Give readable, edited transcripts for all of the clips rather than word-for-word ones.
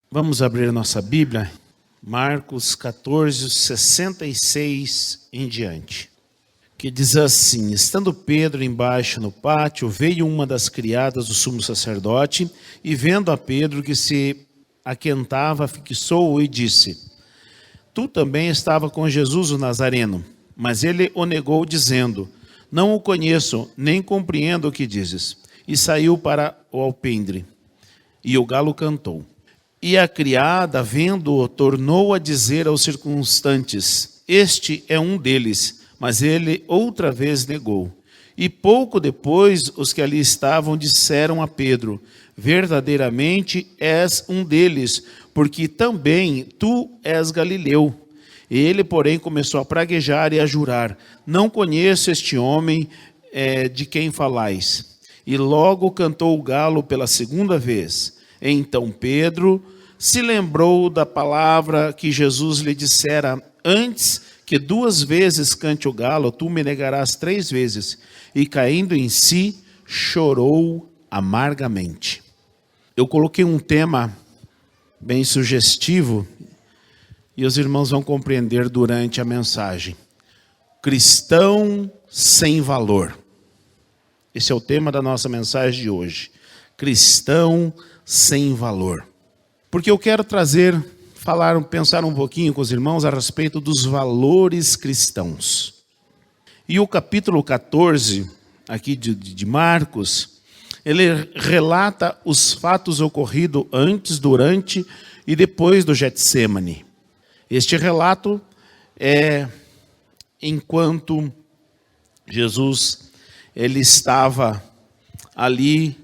Vamos abrir nossa Bíblia, Marcos 14, 66 em diante. Que diz assim: estando Pedro embaixo no pátio, veio uma das criadas do sumo sacerdote, e vendo a Pedro que se aquentava, fixou-o e disse: tu também estava com Jesus o Nazareno. Mas ele o negou, dizendo: não o conheço, nem compreendo o que dizes. E saiu para o alpendre, e o galo cantou. E a criada, vendo-o, tornou a dizer aos circunstantes: este é um deles. Mas ele outra vez negou. E pouco depois, os que ali estavam disseram a Pedro: verdadeiramente és um deles, porque também tu és galileu. Ele, porém, começou a praguejar e a jurar: não conheço este homem de quem falais. E logo cantou o galo pela segunda vez. Então Pedro se lembrou da palavra que Jesus lhe dissera: antes que 2 vezes cante o galo, tu me negarás 3 vezes. E caindo em si, chorou amargamente. Eu coloquei um tema bem sugestivo, e os irmãos vão compreender durante a mensagem. Cristão sem valor. Esse é o tema da nossa mensagem de hoje. Cristão sem valor. Porque eu quero pensar um pouquinho com os irmãos a respeito dos valores cristãos. E o capítulo 14, aqui de Marcos, ele relata os fatos ocorridos antes, durante e depois do Getsêmani. Este relato é enquanto Jesus ele estava ali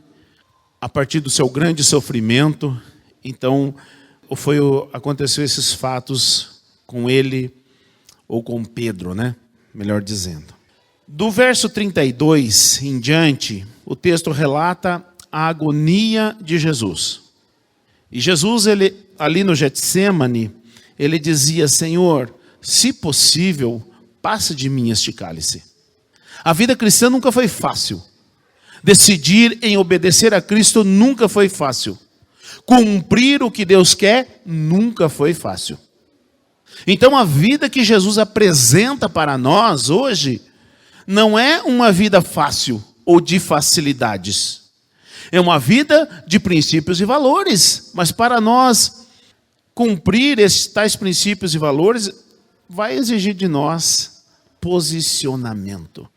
a partir do seu grande sofrimento. Então aconteceu esses fatos com ele, ou com Pedro, né? Melhor dizendo. Do verso 32 em diante, o texto relata a agonia de Jesus. E Jesus, ali no Getsêmani, ele dizia: Senhor, se possível, passa de mim este cálice. A vida cristã nunca foi fácil. Decidir em obedecer a Cristo nunca foi fácil. Cumprir o que Deus quer nunca foi fácil. Então a vida que Jesus apresenta para nós hoje não é uma vida fácil ou de facilidades. É uma vida de princípios e valores. Mas para nós cumprir esses tais princípios e valores, vai exigir de nós posicionamento.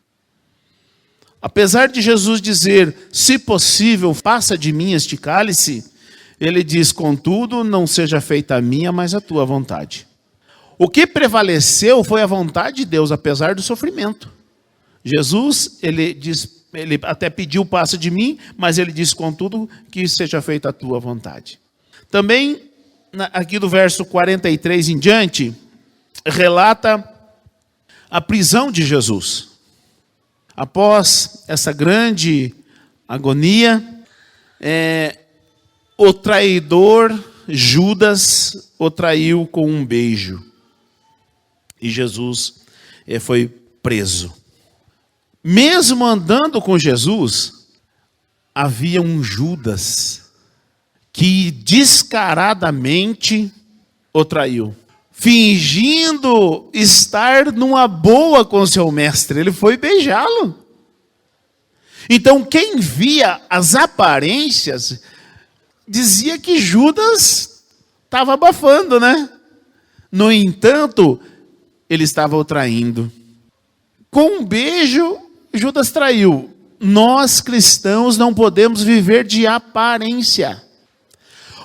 Apesar de Jesus dizer: se possível, passa de mim este cálice, ele diz: contudo, não seja feita a minha, mas a tua vontade. O que prevaleceu foi a vontade de Deus, apesar do sofrimento. Jesus, ele até pediu: passa de mim, mas ele diz: contudo, que seja feita a tua vontade. Também, aqui do verso 43 em diante, relata a prisão de Jesus. Após essa grande agonia, o traidor Judas o traiu com um beijo. E Jesus foi preso. Mesmo andando com Jesus, havia um Judas que descaradamente o traiu. Fingindo estar numa boa com seu mestre, ele foi beijá-lo. Então quem via as aparências dizia que Judas estava abafando, né? No entanto, ele estava o traindo. Com um beijo, Judas traiu. Nós cristãos não podemos viver de aparência.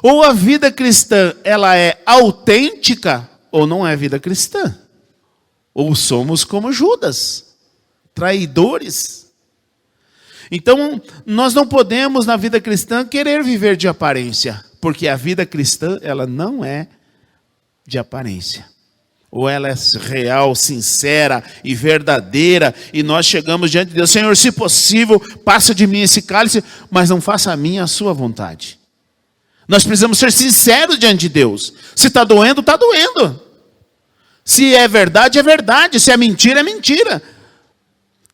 Ou a vida cristã, ela é autêntica, ou não é vida cristã. Ou somos como Judas, traidores. Então, nós não podemos na vida cristã querer viver de aparência, porque a vida cristã, ela não é de aparência. Ou ela é real, sincera e verdadeira, e nós chegamos diante de Deus: Senhor, se possível, passa de mim esse cálice, mas não faça a minha a sua vontade. Nós precisamos ser sinceros diante de Deus. Se está doendo, está doendo. Se é verdade, é verdade. Se é mentira, é mentira.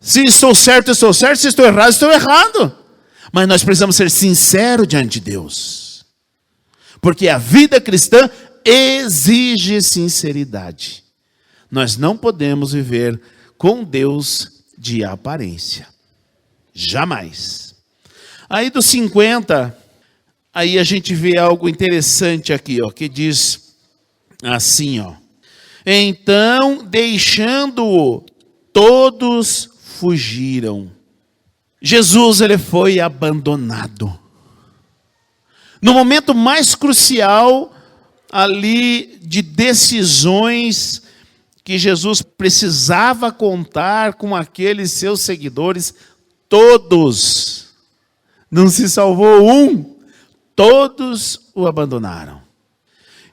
Se estou certo, estou certo. Se estou errado, estou errado. Mas nós precisamos ser sinceros diante de Deus. Porque a vida cristã exige sinceridade. Nós não podemos viver com Deus de aparência. Jamais. Aí dos 50, aí a gente vê algo interessante aqui, ó, que diz assim, ó. Então, deixando-o, todos fugiram. Jesus, ele foi abandonado. No momento mais crucial, ali de decisões que Jesus precisava contar com aqueles seus seguidores, todos, não se salvou um, todos o abandonaram.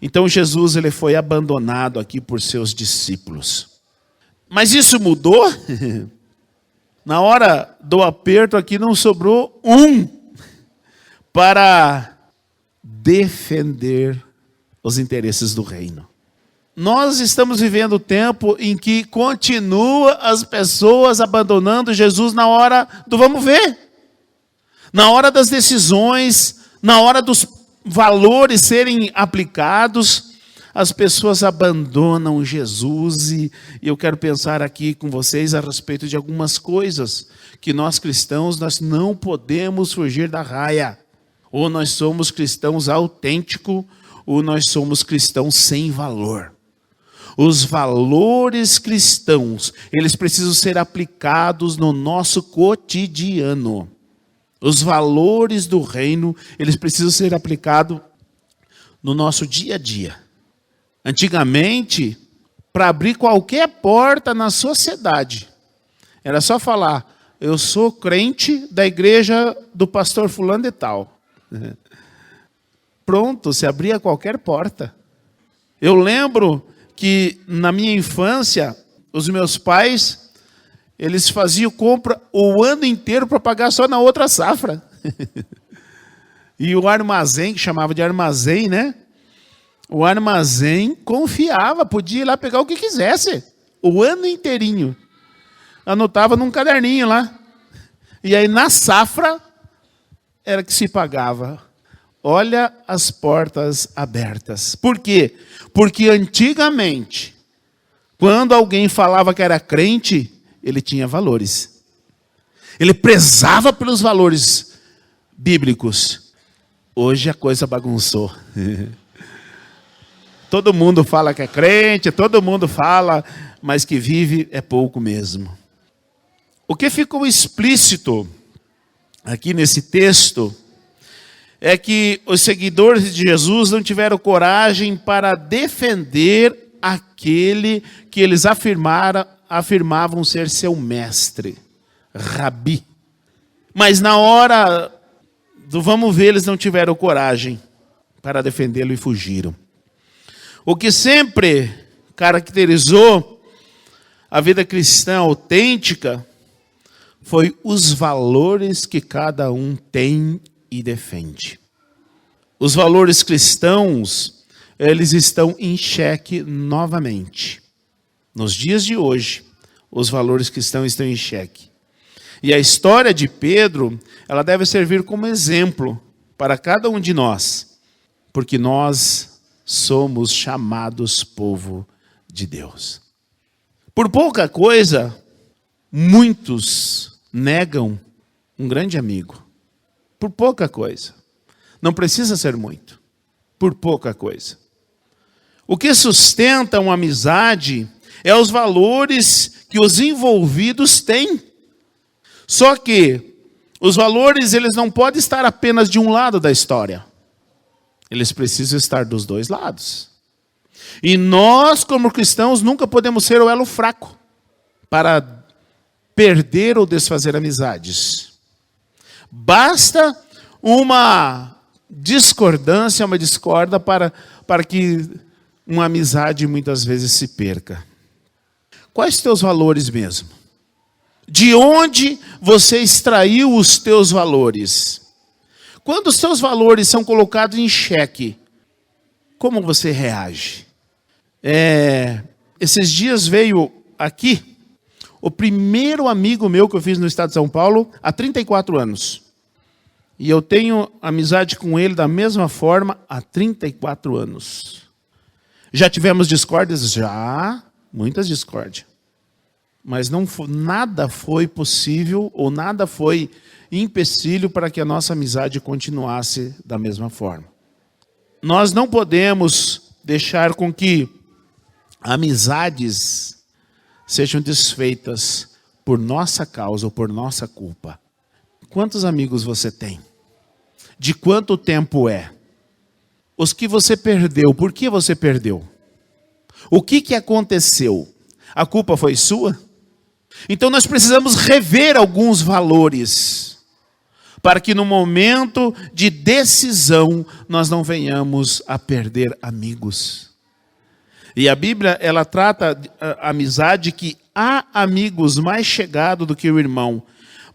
Então Jesus, ele foi abandonado aqui por seus discípulos. Mas isso mudou? Na hora do aperto aqui não sobrou um para defender os interesses do reino. Nós estamos vivendo o tempo em que continua as pessoas abandonando Jesus na hora do vamos ver. Na hora das decisões, na hora dos valores serem aplicados, as pessoas abandonam Jesus e eu quero pensar aqui com vocês a respeito de algumas coisas que nós cristãos, nós não podemos fugir da raia. Ou nós somos cristãos autênticos, ou nós somos cristãos sem valor. Os valores cristãos, eles precisam ser aplicados no nosso cotidiano. Os valores do reino, eles precisam ser aplicados no nosso dia a dia. Antigamente, para abrir qualquer porta na sociedade, era só falar, eu sou crente da igreja do pastor fulano de tal. Pronto, se abria qualquer porta. Eu lembro que na minha infância, os meus pais, eles faziam compra o ano inteiro para pagar só na outra safra. E o armazém, que chamava de armazém, né? O armazém confiava, podia ir lá pegar o que quisesse, o ano inteirinho. Anotava num caderninho lá. E aí na safra era que se pagava. Olha as portas abertas. Por quê? Porque antigamente, quando alguém falava que era crente, ele tinha valores. Ele prezava pelos valores bíblicos. Hoje a coisa bagunçou. Todo mundo fala que é crente, todo mundo fala, mas que vive é pouco mesmo. O que ficou explícito aqui nesse texto é que os seguidores de Jesus não tiveram coragem para defender aquele que eles afirmavam ser seu mestre, Rabi. Mas na hora do vamos ver, eles não tiveram coragem para defendê-lo e fugiram. O que sempre caracterizou a vida cristã autêntica foi os valores que cada um tem e defende. Os valores cristãos, eles estão em xeque novamente. Nos dias de hoje, os valores cristãos estão em xeque. E a história de Pedro, ela deve servir como exemplo para cada um de nós, porque nós somos chamados povo de Deus. Por pouca coisa, muitos negam um grande amigo. Por pouca coisa. Não precisa ser muito. Por pouca coisa. O que sustenta uma amizade é os valores que os envolvidos têm. Só que os valores, eles não podem estar apenas de um lado da história. Eles precisam estar dos dois lados. E nós, como cristãos, nunca podemos ser o elo fraco para perder ou desfazer amizades. Basta uma discordância, uma discorda para que uma amizade muitas vezes se perca. Quais teus valores mesmo? De onde você extraiu os teus valores? Quando os teus valores são colocados em xeque, como você reage? Esses dias veio aqui o primeiro amigo meu que eu fiz no estado de São Paulo há 34 anos. E eu tenho amizade com ele da mesma forma há 34 anos. Já tivemos discórdias? Já, muitas discórdias. Mas nada foi possível ou nada foi empecilho para que a nossa amizade continuasse da mesma forma. Nós não podemos deixar com que amizades sejam desfeitas por nossa causa ou por nossa culpa. Quantos amigos você tem? De quanto tempo é? Os que você perdeu, por que você perdeu? O que aconteceu? A culpa foi sua? Então nós precisamos rever alguns valores, para que no momento de decisão nós não venhamos a perder amigos. E a Bíblia, ela trata a amizade que há amigos mais chegados do que o irmão.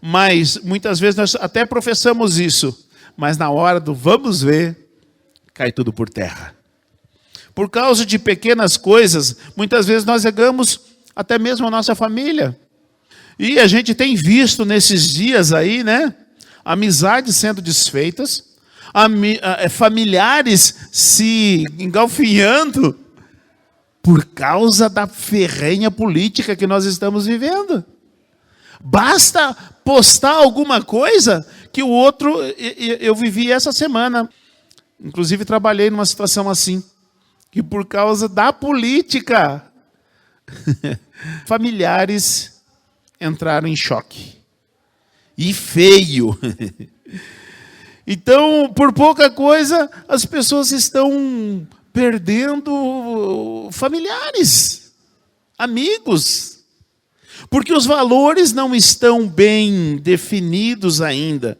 Mas muitas vezes nós até professamos isso, mas na hora do vamos ver, cai tudo por terra. Por causa de pequenas coisas, muitas vezes nós negamos até mesmo a nossa família. E a gente tem visto nesses dias aí, né? Amizades sendo desfeitas, familiares se engalfinhando por causa da ferrenha política que nós estamos vivendo. Basta postar alguma coisa que o outro... Eu vivi essa semana, inclusive trabalhei numa situação assim, que por causa da política, familiares entraram em choque. E feio. Então, por pouca coisa, as pessoas estão perdendo familiares, amigos, porque os valores não estão bem definidos ainda.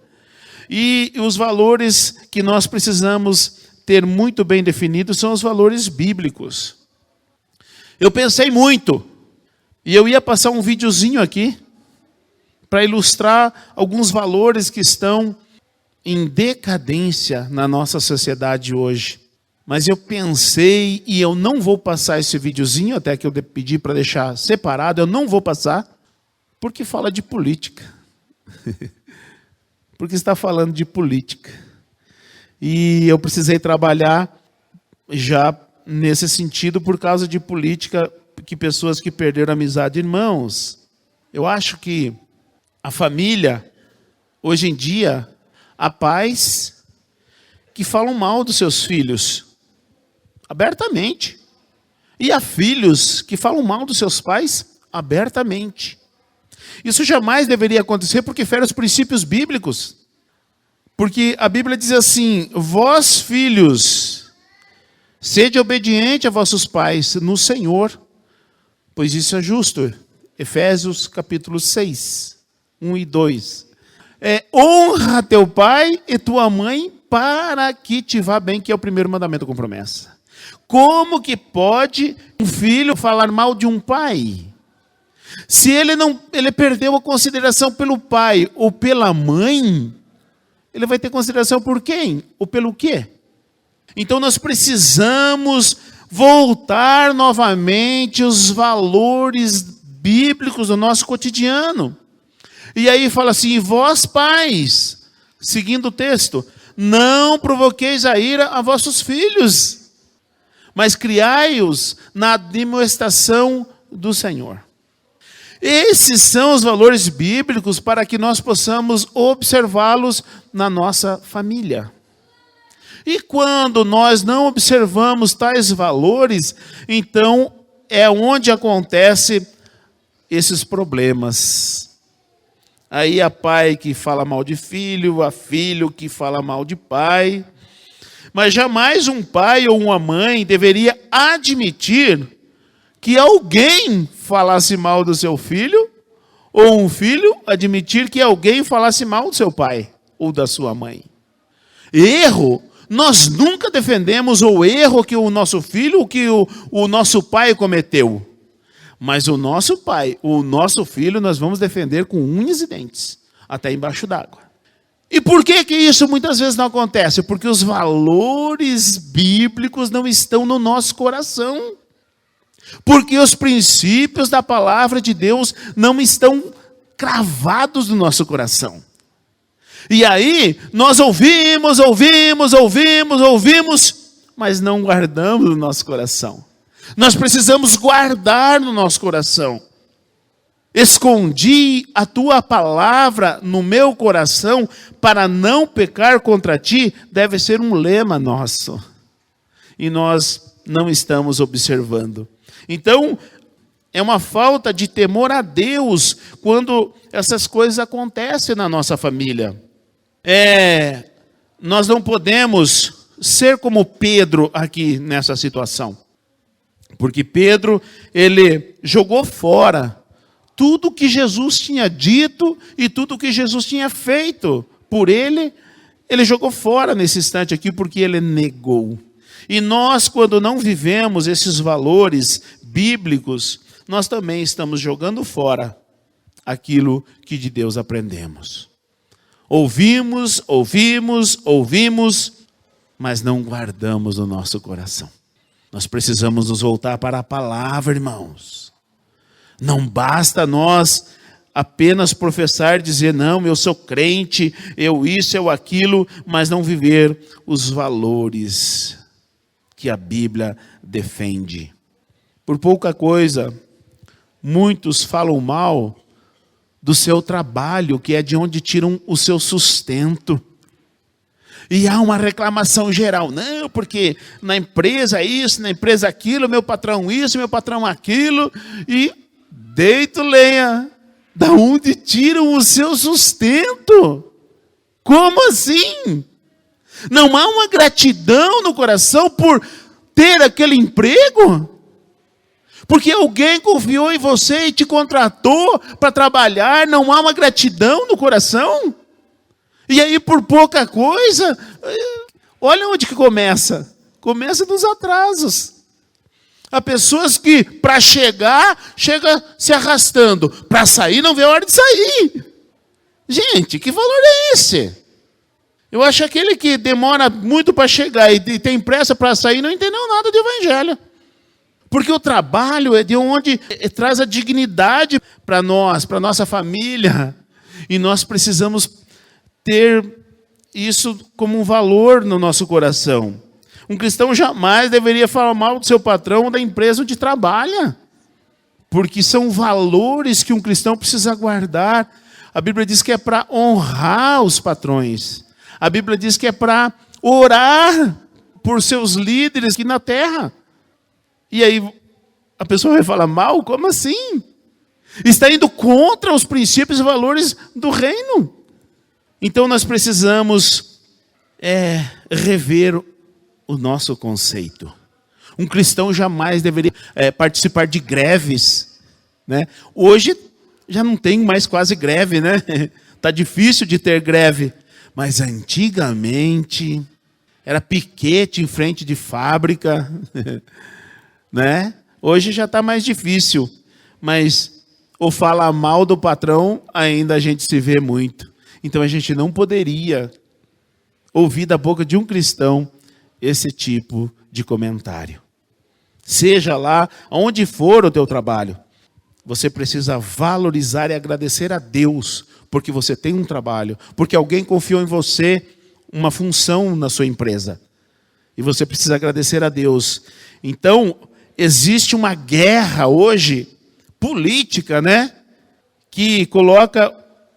E os valores que nós precisamos ter muito bem definidos são os valores bíblicos. Eu pensei muito, e eu ia passar um videozinho aqui, para ilustrar alguns valores que estão em decadência na nossa sociedade hoje. Mas eu pensei, e eu não vou passar esse videozinho, até que eu pedi para deixar separado, eu não vou passar, porque fala de política. Porque está falando de política. E eu precisei trabalhar já nesse sentido por causa de política, que pessoas que perderam a amizade. Irmãos, eu acho que a família, hoje em dia, há pais que falam mal dos seus filhos, abertamente. E há filhos que falam mal dos seus pais, abertamente. Isso jamais deveria acontecer porque fere os princípios bíblicos. Porque a Bíblia diz assim: vós filhos, sede obediente a vossos pais no Senhor, pois isso é justo. Efésios capítulo 6, 1 e 2. Honra teu pai e tua mãe para que te vá bem, que é o primeiro mandamento com promessa. Como que pode um filho falar mal de um pai? Se ele perdeu a consideração pelo pai ou pela mãe, ele vai ter consideração por quem? Ou pelo quê? Então nós precisamos voltar novamente os valores bíblicos do nosso cotidiano. E aí fala assim: vós pais, seguindo o texto, não provoqueis a ira a vossos filhos, mas criai-os na admoestação do Senhor. Esses são os valores bíblicos para que nós possamos observá-los na nossa família. E quando nós não observamos tais valores, então é onde acontecem esses problemas. Aí há pai que fala mal de filho, há filho que fala mal de pai. Mas jamais um pai ou uma mãe deveria admitir que alguém falasse mal do seu filho, ou um filho admitir que alguém falasse mal do seu pai ou da sua mãe. Erro, nós nunca defendemos o erro que o nosso filho, que o nosso pai cometeu. Mas o nosso pai, o nosso filho, nós vamos defender com unhas e dentes, até embaixo d'água. E por que isso muitas vezes não acontece? Porque os valores bíblicos não estão no nosso coração. Porque os princípios da palavra de Deus não estão cravados no nosso coração. E aí, nós ouvimos, mas não guardamos no nosso coração. Nós precisamos guardar no nosso coração. Escondi a tua palavra no meu coração para não pecar contra ti, deve ser um lema nosso. E nós não estamos observando. Então, é uma falta de temor a Deus quando essas coisas acontecem na nossa família. Nós não podemos ser como Pedro aqui nessa situação. Porque Pedro, ele jogou fora tudo que Jesus tinha dito e tudo que Jesus tinha feito por ele, ele jogou fora nesse instante aqui porque ele negou. E nós, quando não vivemos esses valores bíblicos, nós também estamos jogando fora aquilo que de Deus aprendemos. Ouvimos, mas não guardamos no nosso coração. Nós precisamos nos voltar para a palavra, irmãos. Não basta nós apenas professar, dizer, não, eu sou crente, eu isso, eu aquilo, mas não viver os valores que a Bíblia defende. Por pouca coisa, muitos falam mal do seu trabalho, que é de onde tiram o seu sustento. E há uma reclamação geral, não, porque na empresa isso, na empresa aquilo, meu patrão isso, meu patrão aquilo, e deito lenha, da onde tiram o seu sustento? Como assim? Não há uma gratidão no coração por ter aquele emprego? Porque alguém confiou em você e te contratou para trabalhar, não há uma gratidão no coração? E aí por pouca coisa, olha onde que começa. Começa nos atrasos. Há pessoas que para chegar, chega se arrastando. Para sair, não vê a hora de sair. Gente, que valor é esse? Eu acho que aquele que demora muito para chegar e tem pressa para sair, não entendeu nada de evangelho. Porque o trabalho é de onde traz a dignidade para nós, para nossa família. E nós precisamos ter isso como um valor no nosso coração. Um cristão jamais deveria falar mal do seu patrão ou da empresa onde trabalha. Porque são valores que um cristão precisa guardar. A Bíblia diz que é para honrar os patrões. A Bíblia diz que é para orar por seus líderes aqui na terra. E aí a pessoa vai falar mal? Como assim? Está indo contra os princípios e valores do reino. Então nós precisamos rever o nosso conceito. Um cristão jamais deveria participar de greves, né? Hoje já não tem mais quase greve, né? Está difícil de ter greve. Mas antigamente era piquete em frente de fábrica, né? Hoje já está mais difícil. Mas ou falar mal do patrão, ainda a gente se vê muito. Então a gente não poderia ouvir da boca de um cristão esse tipo de comentário. Seja lá onde for o teu trabalho, você precisa valorizar e agradecer a Deus, porque você tem um trabalho, porque alguém confiou em você uma função na sua empresa. E você precisa agradecer a Deus. Então, existe uma guerra hoje, política, né? Que coloca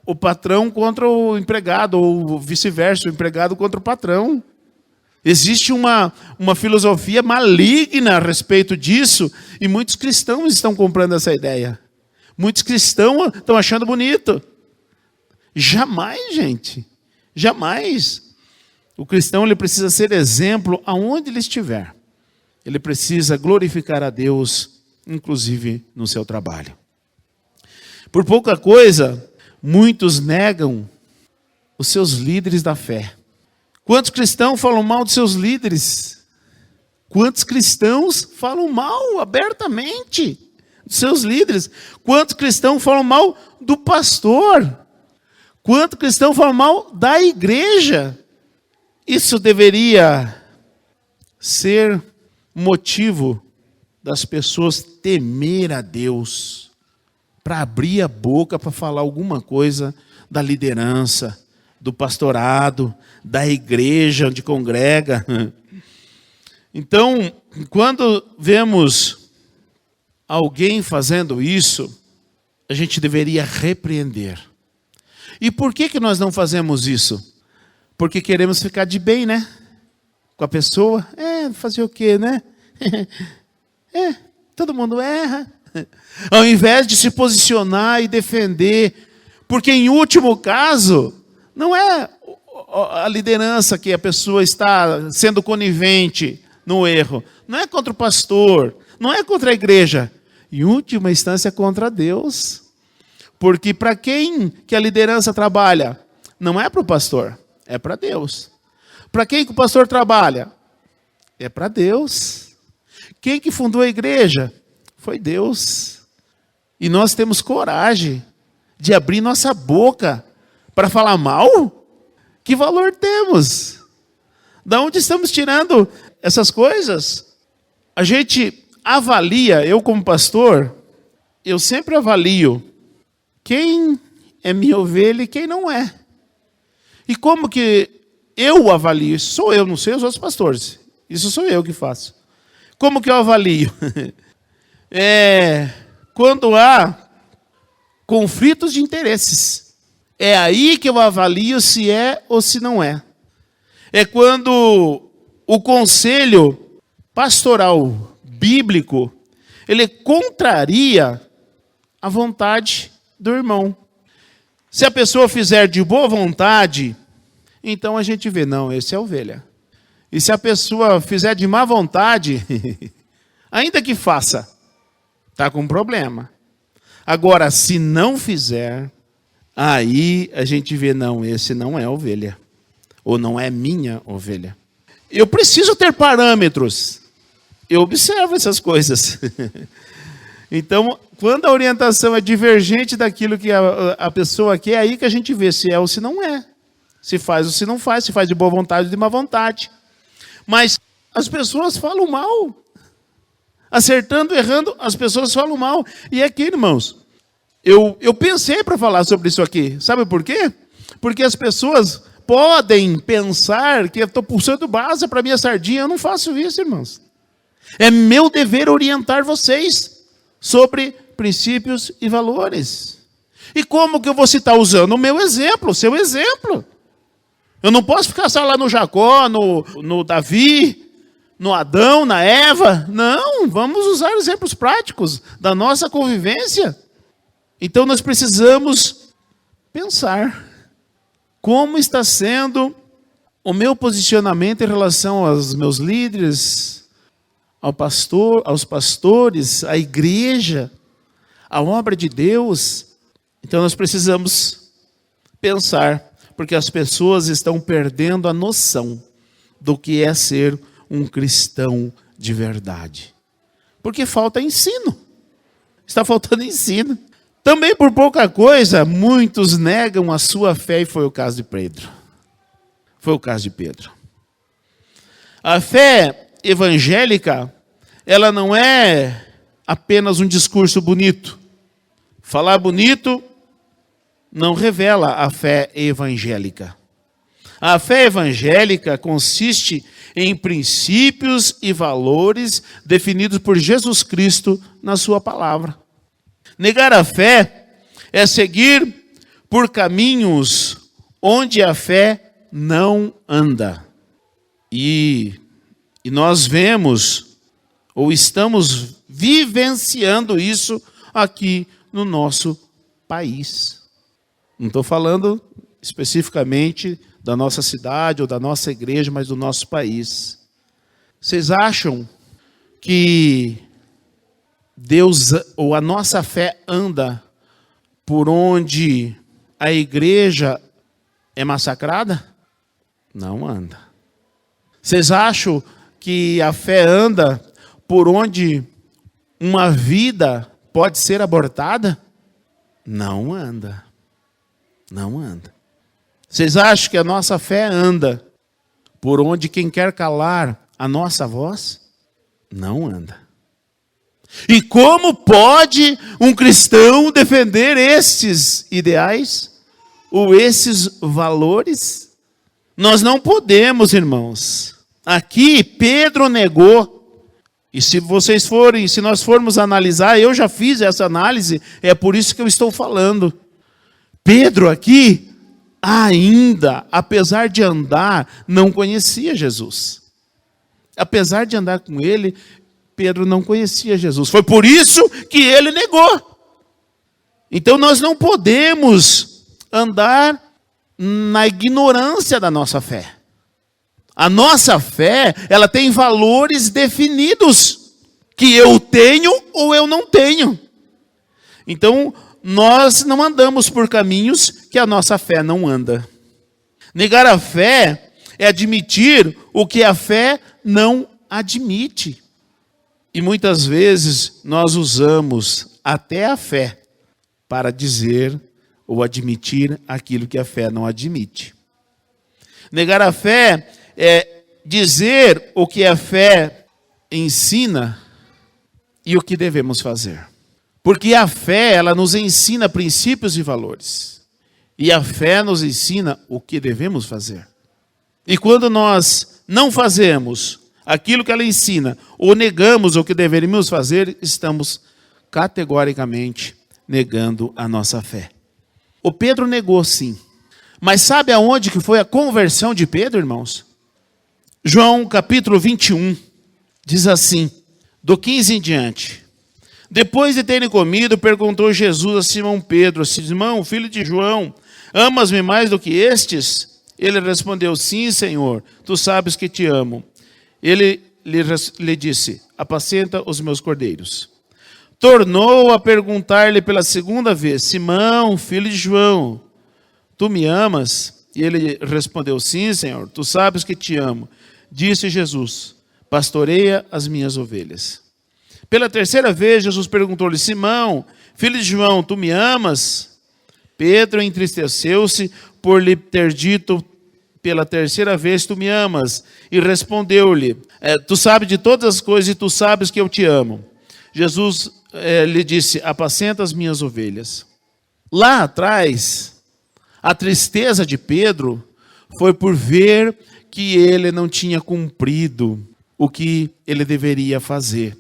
o patrão contra o empregado, ou vice-versa, o empregado contra o patrão. Existe uma filosofia maligna a respeito disso, e muitos cristãos estão comprando essa ideia. Muitos cristãos estão achando bonito. Jamais, gente, jamais. O cristão ele precisa ser exemplo aonde ele estiver. Ele precisa glorificar a Deus, inclusive no seu trabalho. Por pouca coisa, muitos negam os seus líderes da fé. Quantos cristãos falam mal dos seus líderes? Quantos cristãos falam mal abertamente dos seus líderes? Quantos cristãos falam mal do pastor? Quantos cristãos falam mal da igreja? Isso deveria ser motivo das pessoas temer a Deus, para abrir a boca para falar alguma coisa da liderança, do pastorado, da igreja onde congrega. Então, quando vemos alguém fazendo isso, a gente deveria repreender. E por que nós não fazemos isso? Porque queremos ficar de bem, né? Com a pessoa. Fazer o quê, né? Todo mundo erra. Ao invés de se posicionar e defender. Porque em último caso, não é a liderança que a pessoa está sendo conivente no erro. Não é contra o pastor. Não é contra a igreja. Em última instância, é contra Deus. Porque para quem que a liderança trabalha? Não é para o pastor, é para Deus. Para quem que o pastor trabalha? É para Deus. Quem que fundou a igreja? Foi Deus. E nós temos coragem de abrir nossa boca para falar mal? Que valor temos? Da onde estamos tirando essas coisas? A gente avalia, eu como pastor, eu sempre avalio quem é minha ovelha e quem não é. E como que eu avalio? Isso sou eu, não sei os outros pastores. Isso sou eu que faço. Como que eu avalio? Quando há conflitos de interesses. É aí que eu avalio se é ou se não é. É quando o conselho pastoral bíblico, ele contraria a vontade do irmão. Se a pessoa fizer de boa vontade, então a gente vê, não, esse é ovelha. E se a pessoa fizer de má vontade, ainda que faça, está com problema. Agora, se não fizer, aí a gente vê, não, esse não é ovelha. Ou não é minha ovelha. Eu preciso ter parâmetros. Eu observo essas coisas. Então, quando a orientação é divergente daquilo que a pessoa quer, é aí que a gente vê se é ou se não é. Se faz ou se não faz, se faz de boa vontade ou de má vontade. Mas as pessoas falam mal. Acertando, errando, as pessoas falam mal. E aqui, irmãos, eu pensei para falar sobre isso aqui. Sabe por quê? Porque as pessoas podem pensar que eu estou puxando brasa para minha sardinha. Eu não faço isso, irmãos. É meu dever orientar vocês sobre princípios e valores. E como que eu vou citar? Usando o meu exemplo, o seu exemplo. Eu não posso ficar só lá no Jacó, no Davi, no Adão, na Eva. Não, vamos usar exemplos práticos da nossa convivência. Então nós precisamos pensar como está sendo o meu posicionamento em relação aos meus líderes, aos pastores, à igreja, à obra de Deus. Então nós precisamos pensar, porque as pessoas estão perdendo a noção do que é ser um cristão de verdade. Porque falta ensino. Está faltando ensino. Também por pouca coisa, muitos negam a sua fé, e foi o caso de Pedro. Foi o caso de Pedro. A fé evangélica, ela não é apenas um discurso bonito. Falar bonito não revela a fé evangélica. A fé evangélica consiste em princípios e valores definidos por Jesus Cristo na sua palavra. Negar a fé é seguir por caminhos onde a fé não anda. E nós vemos, ou estamos vivenciando isso aqui no nosso país. Não estou falando especificamente da nossa cidade ou da nossa igreja, mas do nosso país. Vocês acham que Deus ou a nossa fé anda por onde a igreja é massacrada? Não anda. Vocês acham que a fé anda por onde uma vida pode ser abortada? Não anda. Não anda. Vocês acham que a nossa fé anda por onde quem quer calar a nossa voz? Não anda. E como pode um cristão defender estes ideais? ou esses valores? Nós não podemos, irmãos. Aqui Pedro negou. E se nós formos analisar, eu já fiz essa análise, é por isso que eu estou falando. Pedro aqui, ainda, apesar de andar, não conhecia Jesus. Apesar de andar com ele, Pedro não conhecia Jesus. Foi por isso que ele negou. Então nós não podemos andar na ignorância da nossa fé. A nossa fé, ela tem valores definidos, que eu tenho ou eu não tenho. Então, nós não andamos por caminhos que a nossa fé não anda. Negar a fé é admitir o que a fé não admite. E muitas vezes nós usamos até a fé para dizer ou admitir aquilo que a fé não admite. Negar a fé é dizer o que a fé ensina e o que devemos fazer. Porque a fé, ela nos ensina princípios e valores. E a fé nos ensina o que devemos fazer. E quando nós não fazemos aquilo que ela ensina, ou negamos o que deveríamos fazer, estamos categoricamente negando a nossa fé. O Pedro negou sim. Mas sabe aonde que foi a conversão de Pedro, irmãos? João capítulo 21, diz assim, do 15 em diante. Depois de terem comido, perguntou Jesus a Simão Pedro: Simão, filho de João, amas-me mais do que estes? Ele respondeu: sim, Senhor, tu sabes que te amo. Ele lhe disse: apacenta os meus cordeiros. Tornou a perguntar-lhe pela segunda vez: Simão, filho de João, tu me amas? E ele respondeu: sim, Senhor, tu sabes que te amo. Disse Jesus: pastoreia as minhas ovelhas. Pela terceira vez, Jesus perguntou-lhe: Simão, filho de João, tu me amas? Pedro entristeceu-se por lhe ter dito pela terceira vez: tu me amas? E respondeu-lhe: tu sabes de todas as coisas e tu sabes que eu te amo. Jesus lhe disse: apacenta as minhas ovelhas. Lá atrás, a tristeza de Pedro foi por ver que ele não tinha cumprido o que ele deveria fazer,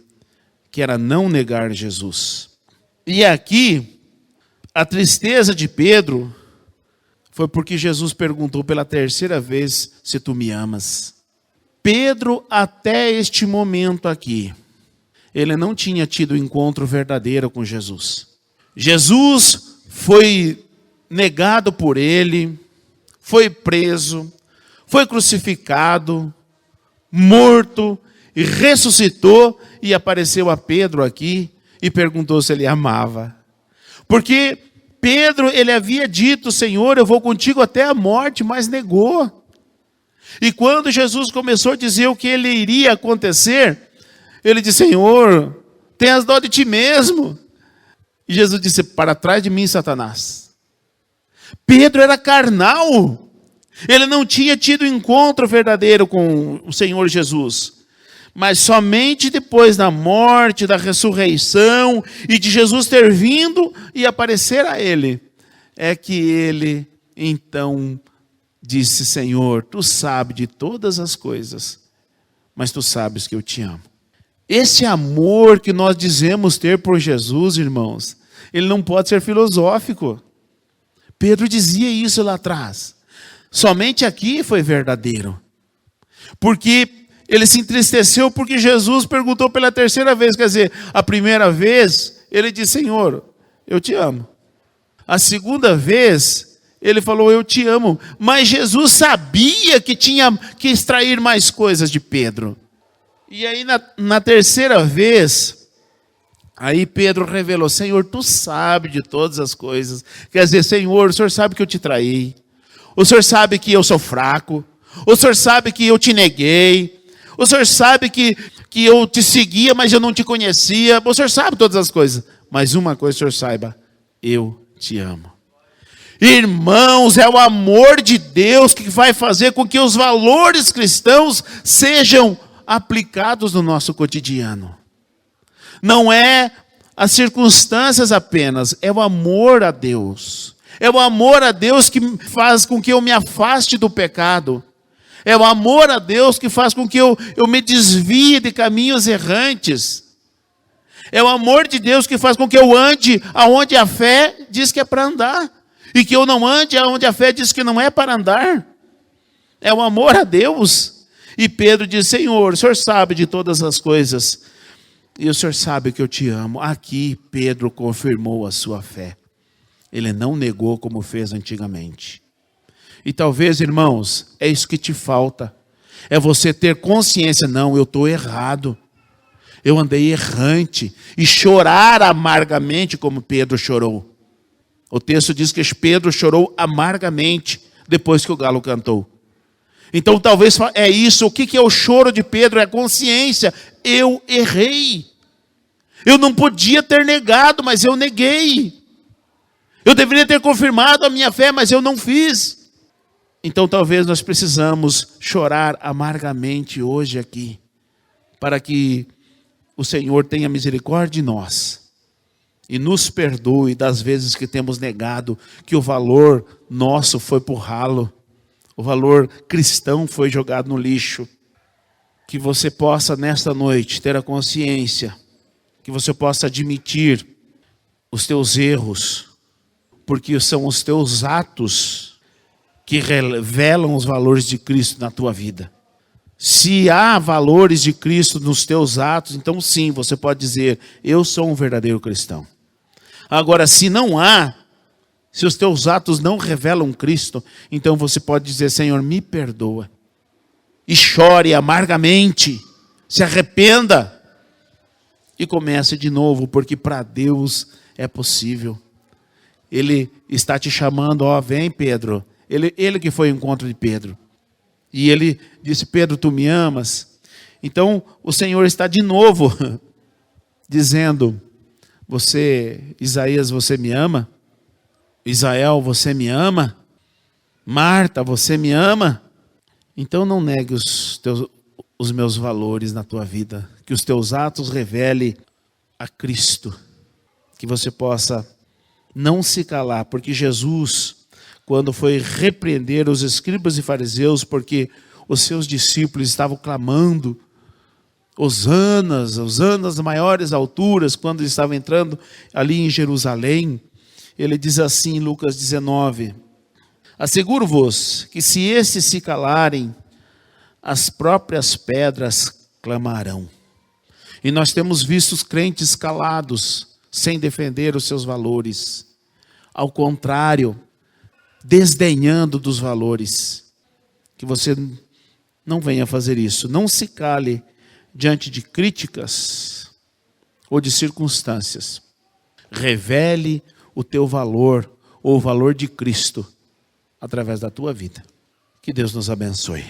que era não negar Jesus. E aqui, a tristeza de Pedro foi porque Jesus perguntou pela terceira vez: se tu me amas. Pedro, até este momento aqui, ele não tinha tido encontro verdadeiro com Jesus. Jesus foi negado por ele, foi preso, foi crucificado, morto, e ressuscitou e apareceu a Pedro aqui e perguntou se ele amava. Porque Pedro, ele havia dito: Senhor, eu vou contigo até a morte, mas negou. E quando Jesus começou a dizer o que ele iria acontecer, ele disse: Senhor, tenhas dó de ti mesmo. E Jesus disse: para trás de mim, Satanás. Pedro era carnal. Ele não tinha tido encontro verdadeiro com o Senhor Jesus. Mas somente depois da morte, da ressurreição e de Jesus ter vindo e aparecer a ele, é que ele então disse: Senhor, tu sabes de todas as coisas, mas tu sabes que eu te amo. Esse amor que nós dizemos ter por Jesus, irmãos, ele não pode ser filosófico. Pedro dizia isso lá atrás. Somente aqui foi verdadeiro. Porque ele se entristeceu porque Jesus perguntou pela terceira vez. Quer dizer, a primeira vez ele disse: Senhor, eu te amo. A segunda vez ele falou: eu te amo. Mas Jesus sabia que tinha que extrair mais coisas de Pedro. E aí na terceira vez, aí Pedro revelou: Senhor, tu sabes de todas as coisas. Quer dizer, Senhor, o Senhor sabe que eu te traí. O Senhor sabe que eu sou fraco. O Senhor sabe que eu te neguei. O Senhor sabe que eu te seguia, mas eu não te conhecia. O Senhor sabe todas as coisas. Mas uma coisa o Senhor saiba: eu te amo. Irmãos, é o amor de Deus que vai fazer com que os valores cristãos sejam aplicados no nosso cotidiano. Não é as circunstâncias apenas, é o amor a Deus. É o amor a Deus que faz com que eu me afaste do pecado. É o amor a Deus que faz com que eu me desvie de caminhos errantes. É o amor de Deus que faz com que eu ande aonde a fé diz que é para andar. E que eu não ande aonde a fé diz que não é para andar. É o amor a Deus. E Pedro diz, Senhor, o Senhor sabe de todas as coisas. E o Senhor sabe que eu te amo. Aqui Pedro confirmou a sua fé. Ele não negou como fez antigamente. E talvez, irmãos, é isso que te falta. É você ter consciência, não, eu estou errado. Eu andei errante. E chorar amargamente como Pedro chorou. O texto diz que Pedro chorou amargamente depois que o galo cantou. Então talvez é isso. O que é o choro de Pedro? É consciência. Eu errei. Eu não podia ter negado, mas eu neguei. Eu deveria ter confirmado a minha fé, mas eu não fiz. Então talvez nós precisamos chorar amargamente hoje aqui, para que o Senhor tenha misericórdia de nós e nos perdoe das vezes que temos negado, que o valor nosso foi pro ralo, o valor cristão foi jogado no lixo. Que você possa nesta noite ter a consciência, que você possa admitir os teus erros, porque são os teus atos que revelam os valores de Cristo na tua vida. Se há valores de Cristo nos teus atos, então sim, você pode dizer, eu sou um verdadeiro cristão. Agora, se não há, se os teus atos não revelam Cristo, então você pode dizer, Senhor, me perdoa. E chore amargamente, se arrependa e comece de novo, porque para Deus é possível. Ele está te chamando, ó, vem Pedro. Ele que foi ao encontro de Pedro. E ele disse, Pedro, tu me amas? Então o Senhor está de novo dizendo, Isaías, você me ama? Israel, você me ama? Marta, você me ama? Então não negue os meus valores na tua vida. Que os teus atos revelem a Cristo. Que você possa não se calar, porque Jesus, quando foi repreender os escribas e fariseus, porque os seus discípulos estavam clamando, hosanas das maiores alturas, quando ele estava entrando ali em Jerusalém, ele diz assim em Lucas 19, asseguro-vos que se esses se calarem, as próprias pedras clamarão. E nós temos visto os crentes calados, sem defender os seus valores. Ao contrário, desdenhando dos valores. Que você não venha fazer isso. Não se cale diante de críticas ou de circunstâncias. Revele o teu valor ou o valor de Cristo através da tua vida. Que Deus nos abençoe.